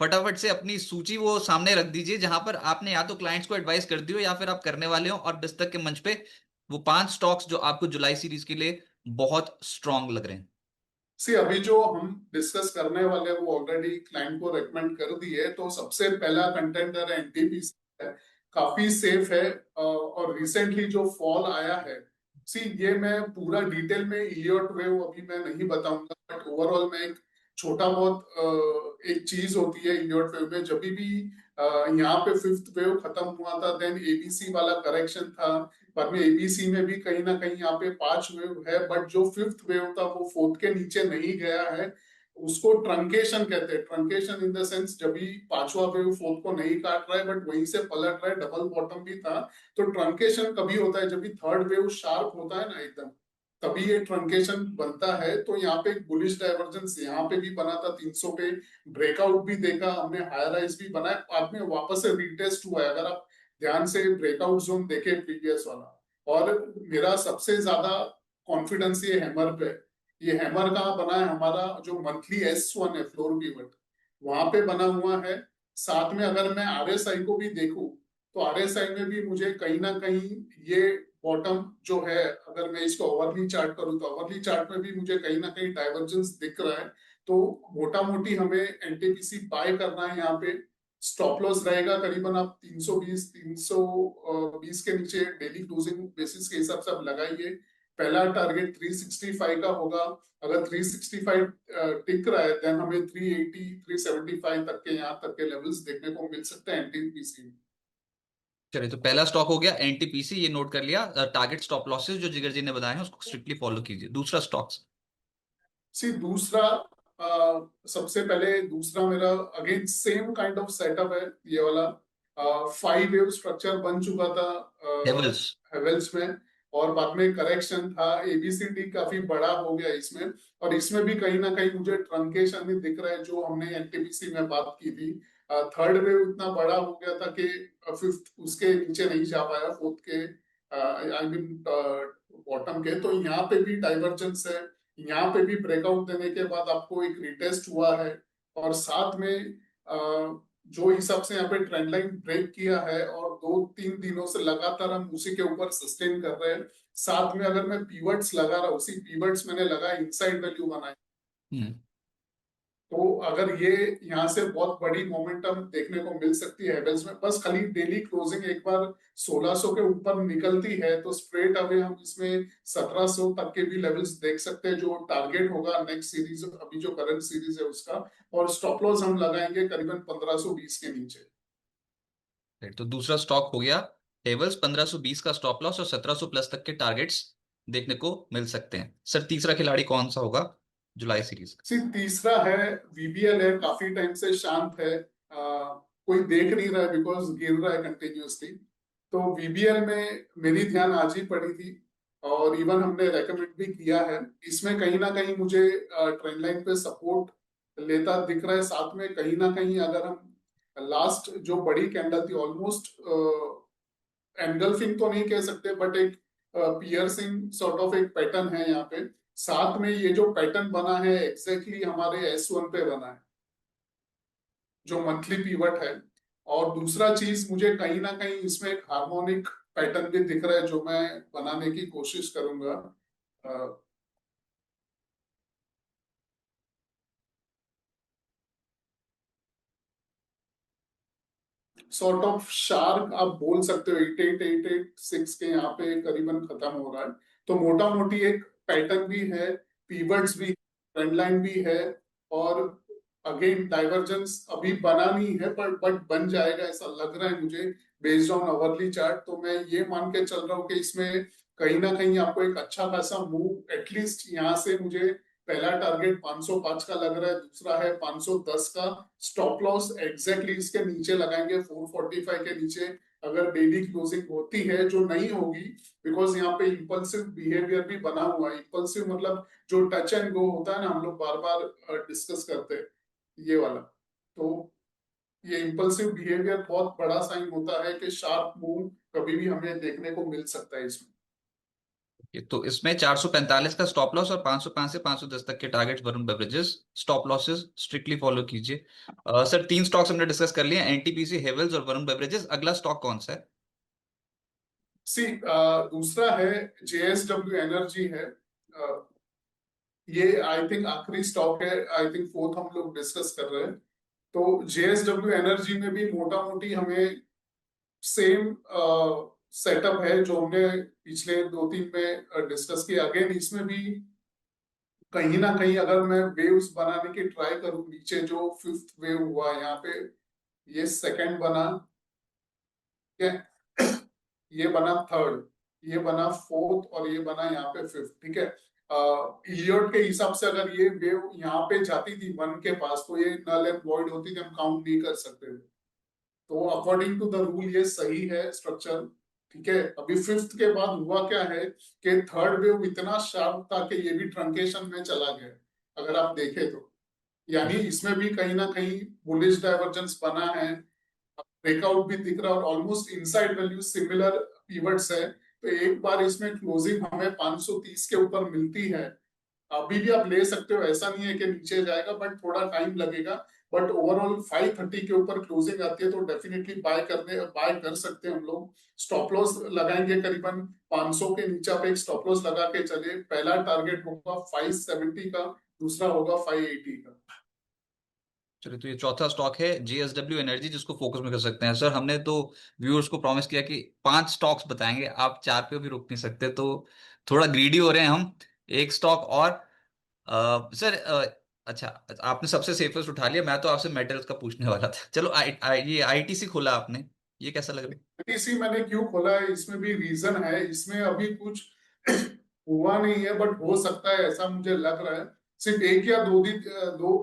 फटाफट से अपनी सूची वो सामने रख दीजिए जहां पर आपने या तो क्लाइंट्स को एडवाइस कर दी हो या फिर आप करने वाले हो, और दस्तक के मंच पे वो 5 स्टॉक्स जो आपको जुलाई सीरीज के लिए बहुत स्ट्रांग लग रहे हैं। सी अभी जो हम डिस्कस करने वाले हैं वो ऑलरेडी क्लाइंट को रेकमेंड कर दी है, तो सबसे पहला कंटेंडर है एनटीपीसी है, काफी सेफ है। और रिसेंटली जो फॉल आया है, सी ये मैं पूरा डिटेल में इलियट वेव अभी मैं नहीं बताऊंगा, बट ओवरऑल मैं एक छोटा बहुत एक चीज होती है इलियट वेव में, जब भी यहाँ पे फिफ्थ वेव खत्म हुआ था देन एबीसी वाला करेक्शन था। बाद में एबीसी में भी कहीं ना कहीं यहाँ पे 5 वेव है, बट जो फिफ्थ वेव था वो फोर्थ के नीचे नहीं गया है। उसको ट्रंकेशन कहते हैं। ट्रंकेशन इन द सेंस जब भी पांचवा वेव फोर्थ को नहीं काट रहा है बट वहीं से पलट रहा है, डबल बॉटम भी था। तो ट्रंकेशन कभी होता है जब भी थर्ड वेव शार्प होता है ना एकदम, तभी ये ट्रंकेशन बनता है। तो यहाँ पे एक बुलिश डाइवर्जेंस यहाँ पे भी बना था 300 पे, ब्रेकआउट भी देखा हमने, हायर राइज भी बना है, बाद में वापस से रीटेस्ट हुआ है। अगर आप ध्यान से ब्रेकआउट जोन देखे प्रीवियस वाला। और मेरा सबसे ज्यादा कॉन्फिडेंस ये हैमर पे है। ये हैमर कहाँ बना है, हमारा जो मंथली S1 है फ्लोर पिवट, वहां पे बना हुआ है। साथ में अगर मैं आरएसआई को भी देखूं, तो आरएसआई में भी मुझे कहीं ना कहीं ये बॉटम जो है, अगर मैं इसको ओवरली चार्ट करूं तो ओवरली चार्ट में भी मुझे कहीं ना कहीं डाइवर्जेंस दिख रहा है। तो मोटा मोटी हमें एनटीपीसी बाय करना है यहाँ पे। स्टॉप लॉस रहेगा करीबन आप 320 के नीचे डेली क्लोजिंग बेसिस के हिसाब से आप लगाइए। पहला टारगेट 365 का होगा। अगर 365 टिक रहा है देन हमें 380 375 तक के यहाँ तक के लेवल्स देखने को मिल सकते हैं एनटीपीसी में। चलिए, तो पहला स्टॉक हो गया एनटीपीसी, ये नोट कर लिया। टारगेट स्टॉप लॉसेस जो जिगर जी ने बताए हैं उसको स्ट्रिक्टली फॉलो कीजिए। दूसरा स्टॉक्स। सी दूसरा, सबसे पहले दूसरा मेरा again same kind of setup है ये वाला। 5 वेव स्ट्रक्चर बन चुका था हेवल्स। हेवेल्स में, और बाद में करेक्शन था, एबीसीडी काफी बड़ा हो गया इसमें। और इसमें भी कहीं ना कहीं मुझे ट्रंकेशन भी दिख रहा है जो हमने एनटीपीसी में बात की थी। थर्ड वेव इतना बड़ा हो गया था कि फिफ्थ उसके नीचे नहीं जा पाया, फोर्थ के आई मीन बॉटम के। तो यहाँ पे भी डाइवर्जेंस है, यहाँ पे भी ब्रेकआउट देने के बाद आपको एक रिटेस्ट हुआ है। और साथ में जो हिसाब से यहाँ पे ट्रेंड लाइन ब्रेक किया है और 2-3 दिनों से लगातार हम उसी के ऊपर सस्टेन कर रहे हैं। साथ में अगर मैं पीवर्ड्स लगा रहा हूँ, उसी पीवर्ड्स मैंने लगा इनसाइड वैल्यू बनाई, हम्म। तो अगर ये यहाँ से बहुत बड़ी मोमेंटम देखने को मिल सकती है हेवेल्स में। बस खाली डेली क्लोजिंग एक बार 1600 के ऊपर निकलती है तो स्ट्रेट अवे हम इसमें 1700 तक के भी लेवल्स देख सकते हैं, जो टारगेट होगा नेक्स्ट सीरीज, अभी जो करंट सीरीज है उसका। और स्टॉप लॉस हम लगाएंगे करीबन 1520 के नीचे। राइट, तो दूसरा स्टॉक हो गया हेवल्स। 1520 का स्टॉप लॉस और 1700 प्लस तक के टारगेट्स देखने को मिल सकते हैं। सर, तीसरा खिलाड़ी कौन सा होगा जुलाई सीरीज का? तीसरा है वीबीएल है, काफी टाइम से शांत है। कोई देख नहीं रहा है बिकॉज गिर रहा है कंटिन्यूअसली। तो वीबीएल में मेरी ध्यान आज ही पड़ी थी और इवन हमने रेकमेंड भी किया है। इसमें कहीं ना कहीं मुझे ट्रेंड लाइन पे सपोर्ट लेता दिख रहा है। साथ में कहीं ना कहीं अगर हम लास्ट जो बड़ी कैंडल थी ऑलमोस्ट एनगल्फिंग तो नहीं कह सकते बट एक पियर्सिंग सॉर्ट ऑफ एक पैटर्न है यहाँ पे। साथ में ये जो पैटर्न बना है एग्जैक्टली हमारे S1 पे बना है, जो मंथली पीवट है। और दूसरा चीज मुझे कहीं ना कहीं इसमें एक हार्मोनिक पैटर्न भी दिख रहा है जो मैं बनाने की कोशिश करूंगा। सॉर्ट ऑफ शार्क आप बोल सकते हो, 8886 के यहाँ पे करीबन खत्म हो रहा है। तो मोटा मोटी एक पैटर्न भी है, पीवट्स भी, ट्रेंड लाइन भी है। और अगेन डाइवर्जेंस अभी बना नहीं है पर बट बन जाएगा ऐसा लग रहा है मुझे बेस्ड ऑन अवरली चार्ट। तो मैं ये मान के चल रहा हूँ कि इसमें कहीं ना कहीं आपको एक अच्छा खासा मूव एटलीस्ट यहाँ से मुझे पहला टारगेट 505 का लग रहा है, दूसरा है 510 का। स्टॉप लॉस एग्जैक्टली इसके नीचे लगाएंगे 445 के नीचे। अगर डेली क्लोजिंग होती है, जो नहीं होगी बिकॉज यहाँ पे इम्पल्सिव बिहेवियर भी बना हुआ है। इम्पल्सिव मतलब जो टच एंड गो होता है ना, हम लोग बार बार डिस्कस करते हैं ये वाला। तो ये इम्पल्सिव बिहेवियर बहुत बड़ा साइन होता है कि शार्प मूव कभी भी हमें देखने को मिल सकता है इसमें। ये तो इसमें 445 का स्टॉप लॉस और 505 से 510 तक के target Varun beverages, stop losses strictly follow कीजिए। सर 3 स्टॉक्स हमने डिस्कस कर लिए, एनटीपीसी, हेवल्स और वरुण बेवरेजेस। अगला स्टॉक कौन सा है? सी दूसरा है जेएसडब्ल्यू एनर्जी है। ये आई थिंक आखिरी स्टॉक है, आई थिंक फोर्थ हम लोग डिस्कस कर रहे हैं। तो जेएसडब्ल्यू एनर्जी में भी मोटा मोटी हमें सेम सेटअप है जो हमने पिछले 2-3 में डिस्कस किया। अगेन इसमें भी कहीं ना कहीं अगर मैं वेव्स बनाने की ट्राई करूं, नीचे जो फिफ्थ वेव हुआ यहाँ पे, ये सेकंड बना, ठीक है, ये बना थर्ड, ये बना फोर्थ और ये बना यहाँ पे फिफ्थ, ठीक है। इलियट के हिसाब से अगर ये वेव यहाँ पे जाती थी 1 के पास तो ये नल एंड वॉइड होती थी, हम काउंट नहीं कर सकते थे। तो अकॉर्डिंग टू द रूल ये सही है स्ट्रक्चर, ठीक है। अभी फिफ्थ के बाद हुआ क्या है कि थर्ड वेव इतना शार्प था कि ये भी ट्रंकेशन में चला गया, अगर आप देखें तो। यानी इसमें भी कहीं ना कहीं बुलिश डाइवर्जेंस बना है, ब्रेकआउट भी दिख रहा है और ऑलमोस्ट इनसाइड वैल्यू सिमिलर पीवट्स है। तो एक बार इसमें क्लोजिंग हमें 530 के ऊपर मिलती है, अभी भी आप ले सकते हो, ऐसा नहीं है कि नीचे जाएगा, बट थोड़ा टाइम लगेगा। बट ओवरऑल 530 के ऊपर क्लोजिंग आती है तो डेफिनेटली बाय कर सकते हैं हम लोग। स्टॉप लॉस लगाएंगे करीबन 500 के नीचे, आप एक स्टॉप लॉस लगा के चले। पहला टारगेट होगा 570 का, दूसरा होगा 580 का। चलिए, तो ये चौथा स्टॉक है जेएसडब्ल्यू एनर्जी, जिसको फोकस में कर सकते हैं। सर हमने तो व्यूअर्स को प्रॉमिस किया कि 5 स्टॉक्स बताएंगे, आप 4 पे भी रुक नहीं सकते, तो थोड़ा ग्रीडी हो रहे हैं हम। एक स्टॉक और। सर अच्छा, आपने सबसे सेफेस्ट उठा लिया, मैं तो आपसे मेटल्स का पूछने वाला था। चलो ये आईटीसी खोला आपने, ये कैसा लग रहा है? आईटीसी मैंने क्यों खोला है, इसमें भी रीजन है। इसमें अभी कुछ हुआ नहीं है, बट हो सकता है, ऐसा मुझे लग रहा है। सिर्फ एक या दो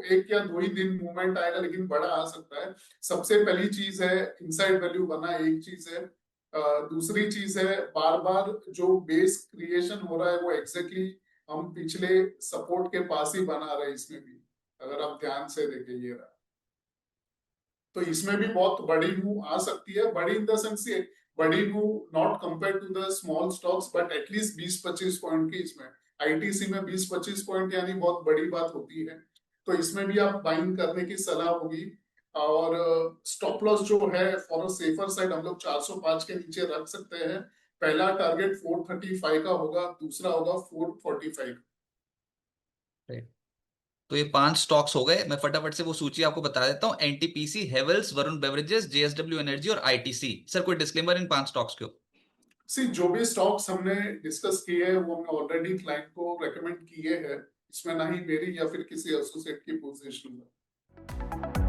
ही दिन मूवमेंट आएगा, लेकिन बड़ा आ सकता है। सबसे पहली चीज है इनसाइड वैल्यू बना, एक चीज है। दूसरी चीज है बार बार जो बेस क्रिएशन हो रहा है वो एग्जैक्टली हम पिछले सपोर्ट के पास ही बना रहे हैं इसमें भी, अगर आप ध्यान से देखें ये रहा। तो इसमें भी बहुत बड़ी मूव आ सकती है, बड़ी इन द सेंस ये बड़ी move not compare to the small stocks, but at least 20-25 point की इसमें। आईटीसी में 20-25 पॉइंट यानी बहुत बड़ी बात होती है। तो इसमें भी आप बाइंग करने की सलाह होगी। और स्टॉप लॉस जो है फॉर अ सेफर साइड हम लोग 405 के नीचे रख सकते हैं। पहला टारगेट 435 का होगा, दूसरा होगा 445। तो ये 5 स्टॉक्स हो गए। मैं फटाफट से वो सूची आपको बता देता हूँ। NTPC, Havells, Varun beverages, JSW energy और आईटीसी। सर कोई डिस्क्लेमर इन 5 स्टॉक्स के? सी जो भी स्टॉक्स हमने डिस्कस किए हैं वो हमने ऑलरेडी क्लाइंट को रेकमेंड किए हैं, इसमें ना ही मेरी या फिर किसी एसोसिएट की पोजीशन है।